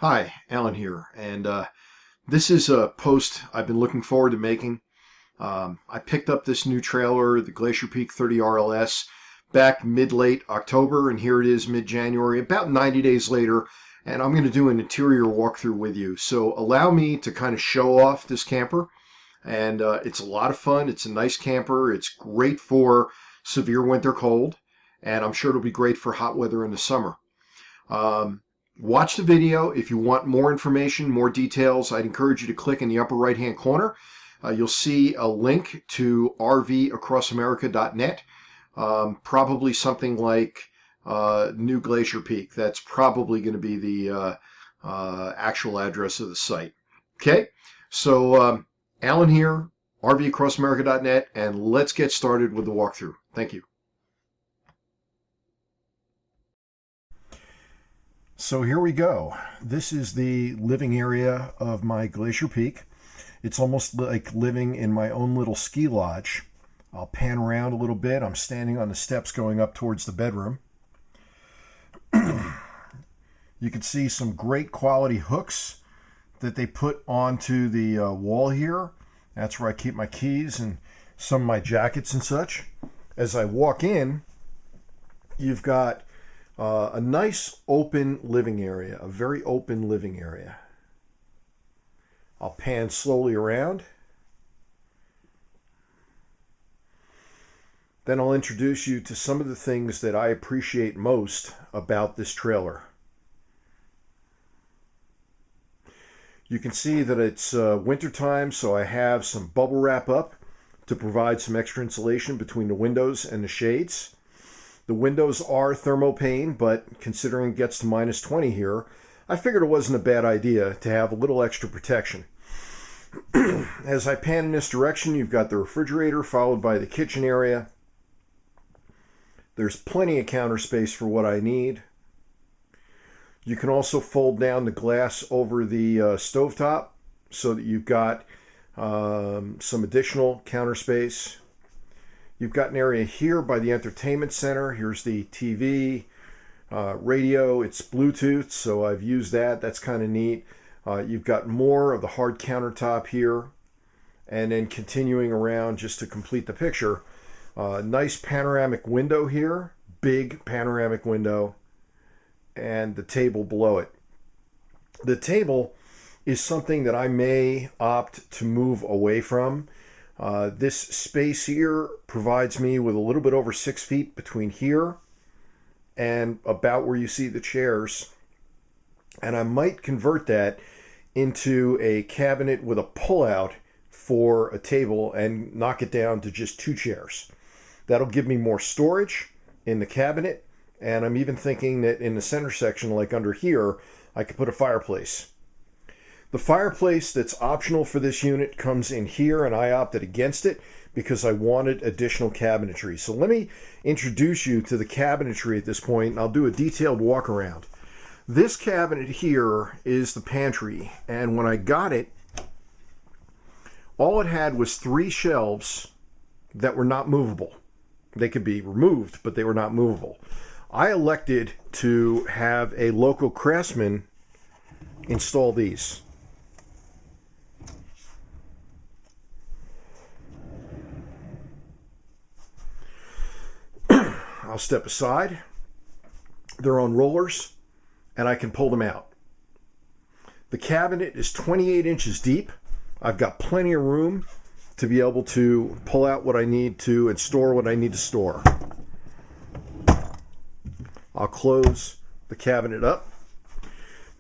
Hi, Alan here, and this is a post I've been looking forward to making. I picked up this new trailer, the Glacier Peak 30 RLS, back mid-late October, and here it is mid-January, about 90 days later, and I'm going to do an interior walkthrough with you. So allow me to kind of show off this camper, and it's a lot of fun. It's a nice camper. It's great for severe winter cold, and I'm sure it'll be great for hot weather in the summer. Um, Watch the video. If you want more information, more details, I'd encourage you to click in the upper right hand corner. You'll see a link to rvacrossamerica.net, probably something like New Glacier Peak. That's probably going to be the actual address of the site. Okay, so Alan here, rvacrossamerica.net, and let's get started with the walkthrough. Thank you. So here we go. This is the living area of my Glacier Peak. It's almost like living in my own little ski lodge. I'll pan around a little bit. I'm standing on the steps going up towards the bedroom. You can see some great quality hooks that they put onto the wall here. That's where I keep my keys and some of my jackets and such. As I walk in, you've got a nice open living area, a very open living area. I'll pan slowly around. Then I'll introduce you to some of the things that I appreciate most about this trailer. You can see that it's winter time, so I have some bubble wrap up to provide some extra insulation between the windows and the shades. The windows are thermopane, but considering it gets to minus 20 here, I figured it wasn't a bad idea to have a little extra protection. As I pan in this direction, you've got the refrigerator followed by the kitchen area. There's plenty of counter space for what I need. You can also fold down the glass over the stovetop so that you've got some additional counter space. You've got an area here by the entertainment center. Here's the TV, radio. It's Bluetooth, so I've used that. That's kind of neat. You've got more of the hard countertop here. And then continuing around just to complete the picture, nice panoramic window here, big panoramic window, and the table below it. The table is something that I may opt to move away from. This space here provides me with a little bit over 6 feet between here and about where you see the chairs. And I might convert that into a cabinet with a pullout for a table and knock it down to just 2 chairs. That'll give me more storage in the cabinet. And I'm even thinking that in the center section, like under here, I could put a fireplace. The fireplace that's optional for this unit comes in here, and I opted against it because I wanted additional cabinetry. So let me introduce you to the cabinetry at this point, and I'll do a detailed walk around. This cabinet here is the pantry, and when I got it, all it had was 3 shelves that were not movable. They could be removed, but they were not movable. I elected to have a local craftsman install these. I'll step aside. They're on rollers, and I can pull them out. The cabinet is 28 inches deep. I've got plenty of room to be able to pull out what I need to and store what I need to store. I'll close the cabinet up.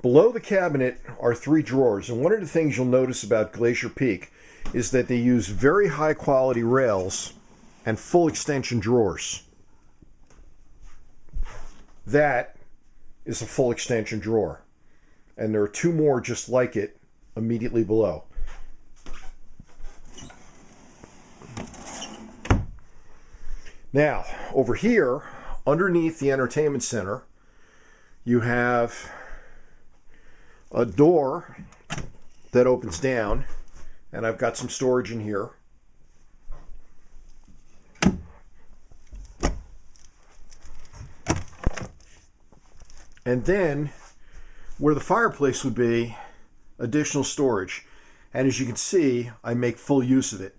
Below the cabinet are 3 drawers, and one of the things you'll notice about Glacier Peak is that they use very high quality rails and full extension drawers. That is a full extension drawer, and there are 2 more just like it immediately below. Now, over here, underneath the entertainment center, you have a door that opens down, and I've got some storage in here. And then Where the fireplace would be, additional storage. And as you can see, I make full use of it.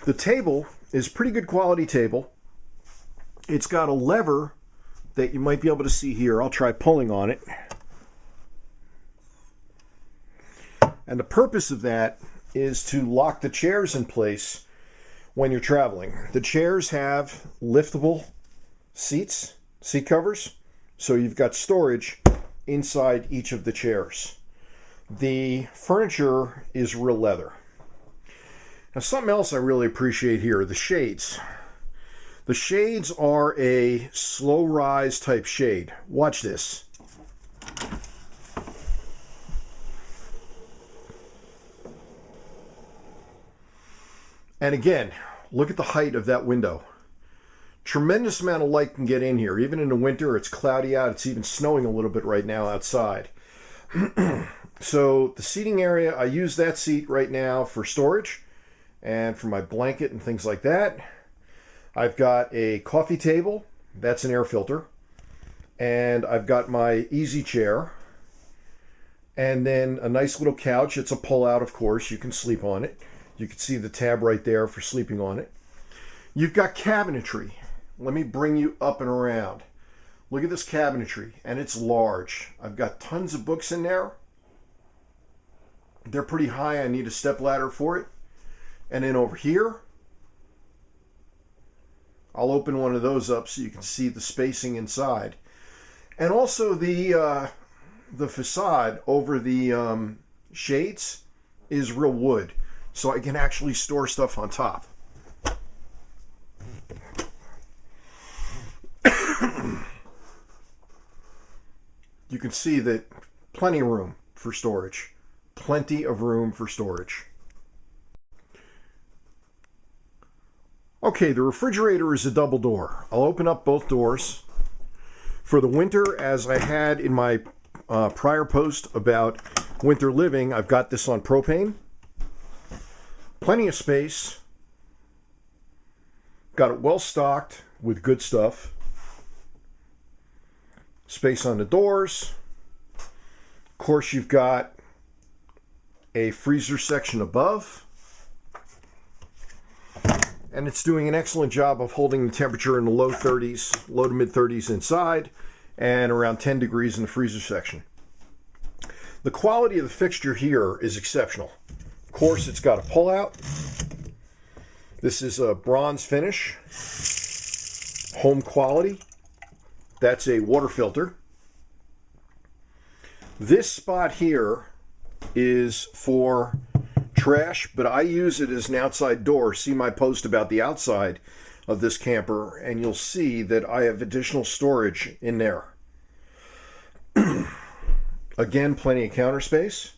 The table is pretty good quality table. It's got a lever that you might be able to see here. I'll try pulling on it. And the purpose of that is to lock the chairs in place when you're traveling. The chairs have liftable seats, seat covers, so you've got storage inside each of the chairs. The furniture is real leather. Now, something else I really appreciate here, the shades. The shades are a slow rise type shade. Watch this. And again, look at the height of that window. Tremendous amount of light can get in here. Even in the winter, it's cloudy out. It's even snowing a little bit right now outside. So the seating area, I use that seat right now for storage and for my blanket and things like that. I've got a coffee table. That's an air filter. And I've got my easy chair. And then a nice little couch. It's a pull-out, of course. You can sleep on it. You can see the tab right there for sleeping on it. You've got cabinetry. Let me bring you up and around. Look at this cabinetry, and it's large. I've got tons of books in there. They're pretty high. I need a step ladder for it. And then over here, I'll open one of those up so you can see the spacing inside. And also the facade over the shades is real wood, so I can actually store stuff on top. You can see that plenty of room for storage. Plenty of room for storage. Okay, the refrigerator is a double door. I'll open up both doors. For the winter, as I had in my prior post about winter living, I've got this on propane. Plenty of space. Got it well stocked with good stuff. Space on the doors. Of course, you've got a freezer section above. And it's doing an excellent job of holding the temperature in the low 30s, low to mid 30s inside, and around 10 degrees in the freezer section. The quality of the fixture here is exceptional. Of course, it's got a pull-out. This is a bronze finish, home quality. That's a water filter. This spot here is for trash, but I use it as an outside door. See my post about the outside of this camper, and you'll see that I have additional storage in there. Again, plenty of counter space.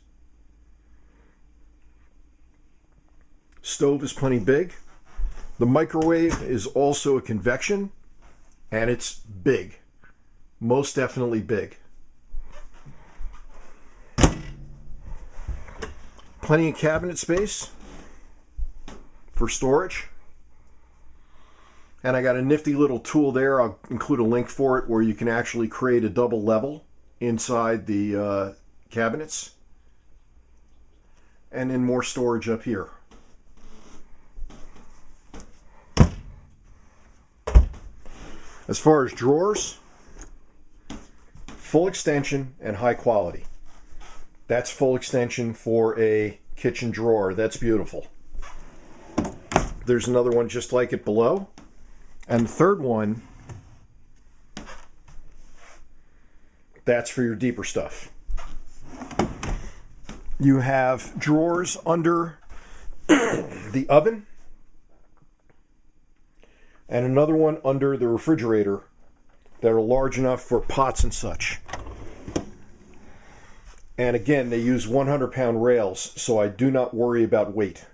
Stove is plenty big. The microwave is also a convection, and it's big. Most definitely big. Plenty of cabinet space for storage. And I got a nifty little tool there. I'll include a link for it where you can actually create a double level inside the cabinets. And then more storage up here. As far as drawers, full extension and high quality. That's full extension for a kitchen drawer. That's beautiful. There's another one just like it below. And the third one, that's for your deeper stuff. You have drawers under the oven and another one under the refrigerator that are large enough for pots and such. And again, they use 100-pound rails, so I do not worry about weight.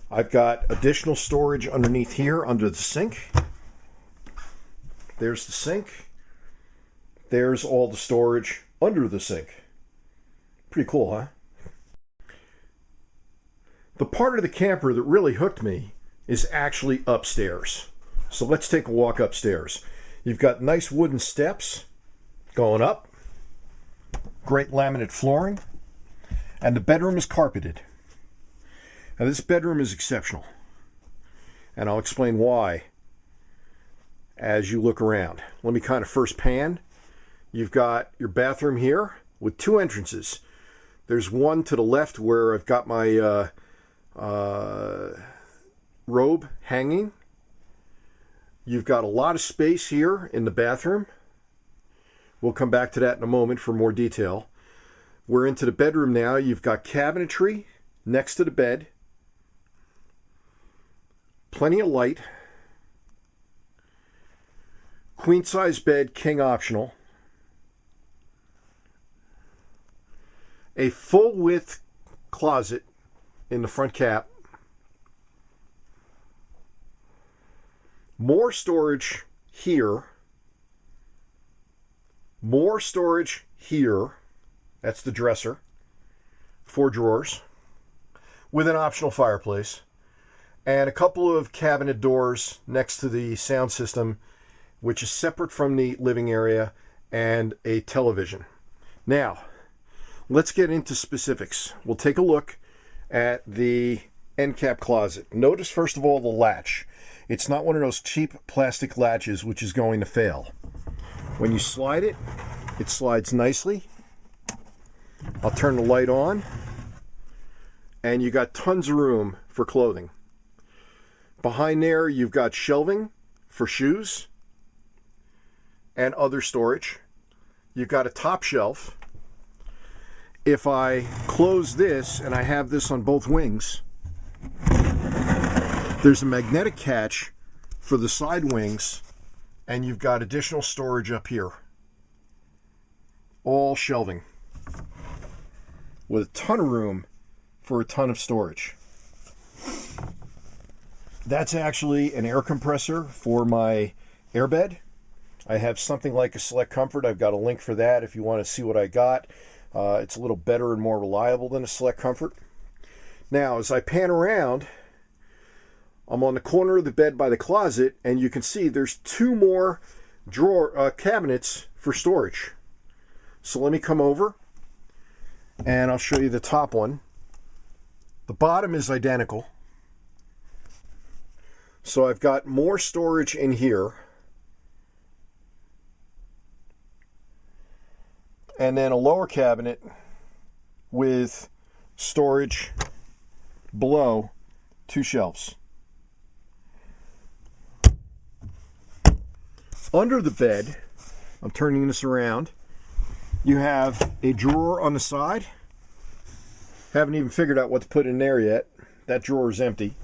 I've got additional storage underneath here under the sink. There's the sink. There's all the storage under the sink. Pretty cool, huh? The part of the camper that really hooked me is actually upstairs. So let's take a walk upstairs. You've got nice wooden steps going up, great laminate flooring, and the bedroom is carpeted. Now this bedroom is exceptional, and I'll explain why as you look around. Let me kind of first pan. You've got your bathroom here with two entrances. There's one to the left where I've got my robe hanging. You've got a lot of space here in the bathroom. We'll come back to that in a moment for more detail. We're into the bedroom now. You've got cabinetry next to the bed. Plenty of light. Queen size bed, king optional. A full width closet in the front cap. More storage here. More storage here. That's the dresser. 4 drawers. With an optional fireplace. And a couple of cabinet doors next to the sound system, which is separate from the living area, and a television. Now, let's get into specifics. We'll take a look at the end cap closet. Notice, first of all, the latch. It's not one of those cheap plastic latches which is going to fail. When you slide it, it slides nicely. I'll turn the light on, and you got tons of room for clothing. Behind there, you've got shelving for shoes and other storage. You've got a top shelf. If I close this, and I have this on both wings, there's a magnetic catch for the side wings, and you've got additional storage up here. All shelving with a ton of room for a ton of storage. That's actually an air compressor for my airbed. I have something like a Select Comfort. I've got a link for that if you want to see what I got. It's a little better and more reliable than a Select Comfort. Now, as I pan around, I'm on the corner of the bed by the closet, and you can see there's 2 more cabinets for storage. So let me come over, and I'll show you the top one. The bottom is identical. So I've got more storage in here. And then a lower cabinet with storage below 2 shelves. Under the bed, I'm turning this around, you have a drawer on the side. Haven't even figured out what to put in there yet. That drawer is empty.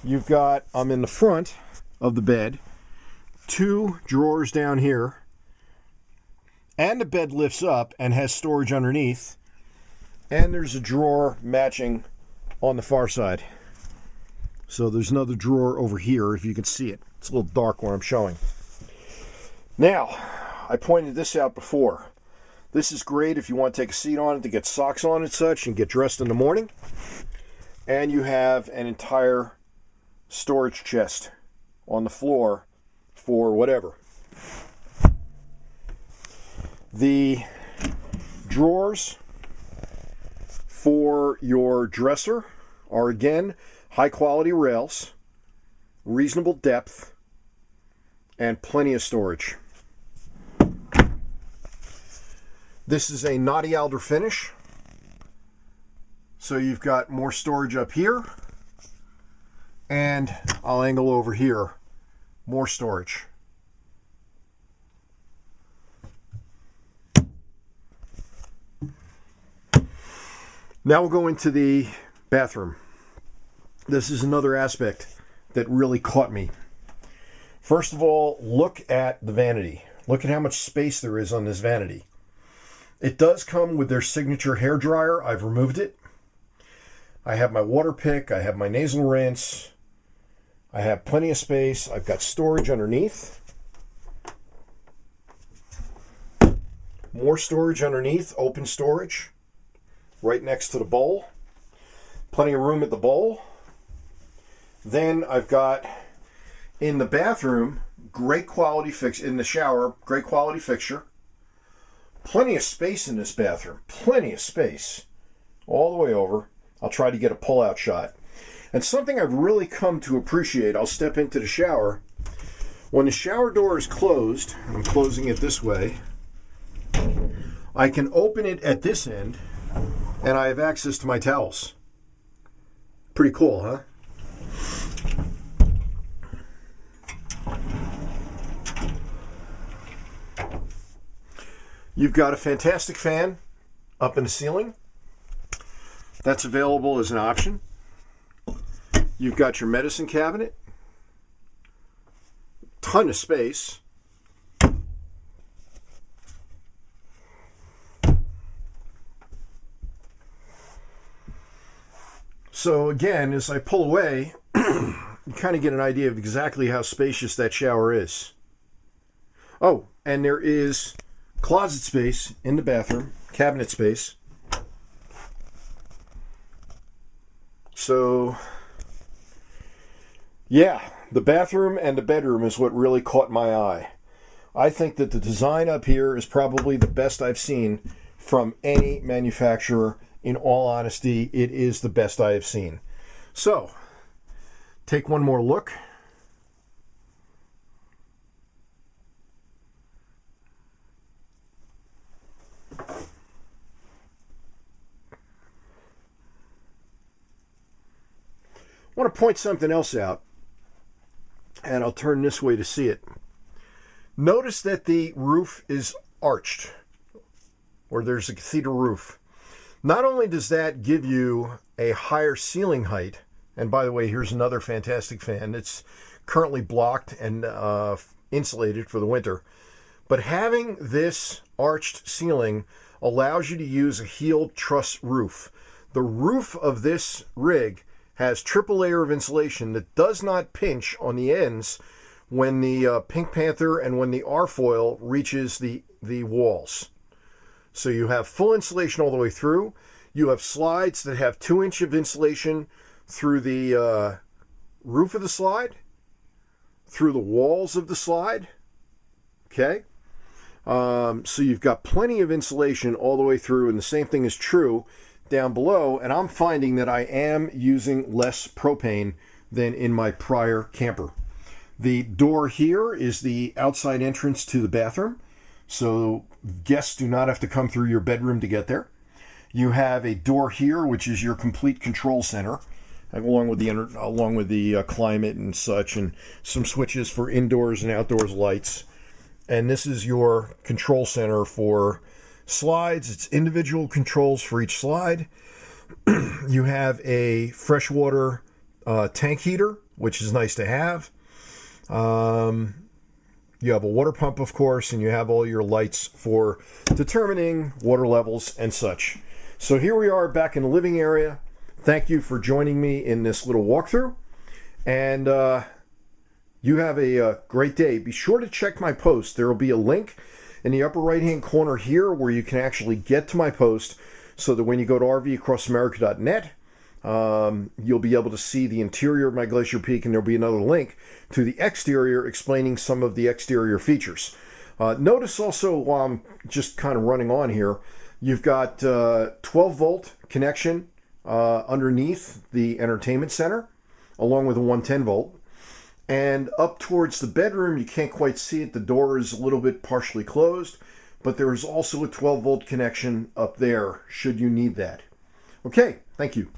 You've got, I'm in the front of the bed, 2 drawers down here, and the bed lifts up and has storage underneath, and there's a drawer matching on the far side. So there's another drawer over here if you can see it. It's a little dark where I'm showing. Now, I pointed this out before. This is great if you want to take a seat on it to get socks on and such and get dressed in the morning. And you have an entire storage chest on the floor for whatever. The drawers for your dresser are again high quality rails, reasonable depth, and plenty of storage. This is a Naughty Alder finish, so you've got more storage up here. And I'll angle over here, more storage. Now we'll go into the bathroom. This is another aspect that really caught me. First of all, look at the vanity. Look at how much space there is on this vanity. It does come with their signature hair dryer. I've removed it. I have my water pick. I have my nasal rinse. I have plenty of space. I've got storage underneath. More storage underneath, open storage, right next to the bowl. Plenty of room at the bowl. Then I've got in the bathroom, great quality fix in the shower, great quality fixture. Plenty of space in this bathroom. Plenty of space. All the way over. I'll try to get a pull-out shot. And something I've really come to appreciate, I'll step into the shower. When the shower door is closed, I'm closing it this way, I can open it at this end, and I have access to my towels. Pretty cool, huh? You've got a fantastic fan up in the ceiling. That's available as an option. You've got your medicine cabinet. Ton of space. So again, as I pull away, you kind of get an idea of exactly how spacious that shower is. Oh, and there is closet space in the bathroom, cabinet space. So, yeah, the bathroom and the bedroom is what really caught my eye. I think that the design up here is probably the best I've seen from any manufacturer. In all honesty, it is the best I have seen. So, take one more look. I want to point something else out, and I'll turn this way to see it. Notice that the roof is arched, or there's a cathedral roof. Not only does that give you a higher ceiling height, and by the way, here's another fantastic fan. It's currently blocked and insulated for the winter, but having this arched ceiling allows you to use a heeled truss roof. The roof of this rig has triple layer of insulation that does not pinch on the ends when the Pink Panther and when the R-foil reaches the walls. So you have full insulation all the way through. You have slides that have 2 inches of insulation through the roof of the slide, through the walls of the slide. Okay? So you've got plenty of insulation all the way through, and the same thing is true down below, and I'm finding that I am using less propane than in my prior camper. The door here is the outside entrance to the bathroom, so guests do not have to come through your bedroom to get there. You have a door here, which is your complete control center, along with the climate and such, and some switches for indoors and outdoors lights. And this is your control center for slides. It's individual controls for each slide. You have a freshwater tank heater, which is nice to have. You have a water pump, of course, and you have all your lights for determining water levels and such. So here we are back in the living area. Thank you for joining me in this little walkthrough. And you have a great day. Be sure to check my post. There will be a link in the upper right-hand corner here where you can actually get to my post so that when you go to rvacrossamerica.net, you'll be able to see the interior of my Glacier Peak, and there'll be another link to the exterior explaining some of the exterior features. Notice also, while I'm just kind of running on here, you've got 12-volt connection underneath the entertainment center, along with a 110-volt. And up towards the bedroom, you can't quite see it. The door is a little bit partially closed, but there is also a 12-volt connection up there, should you need that. Okay, thank you.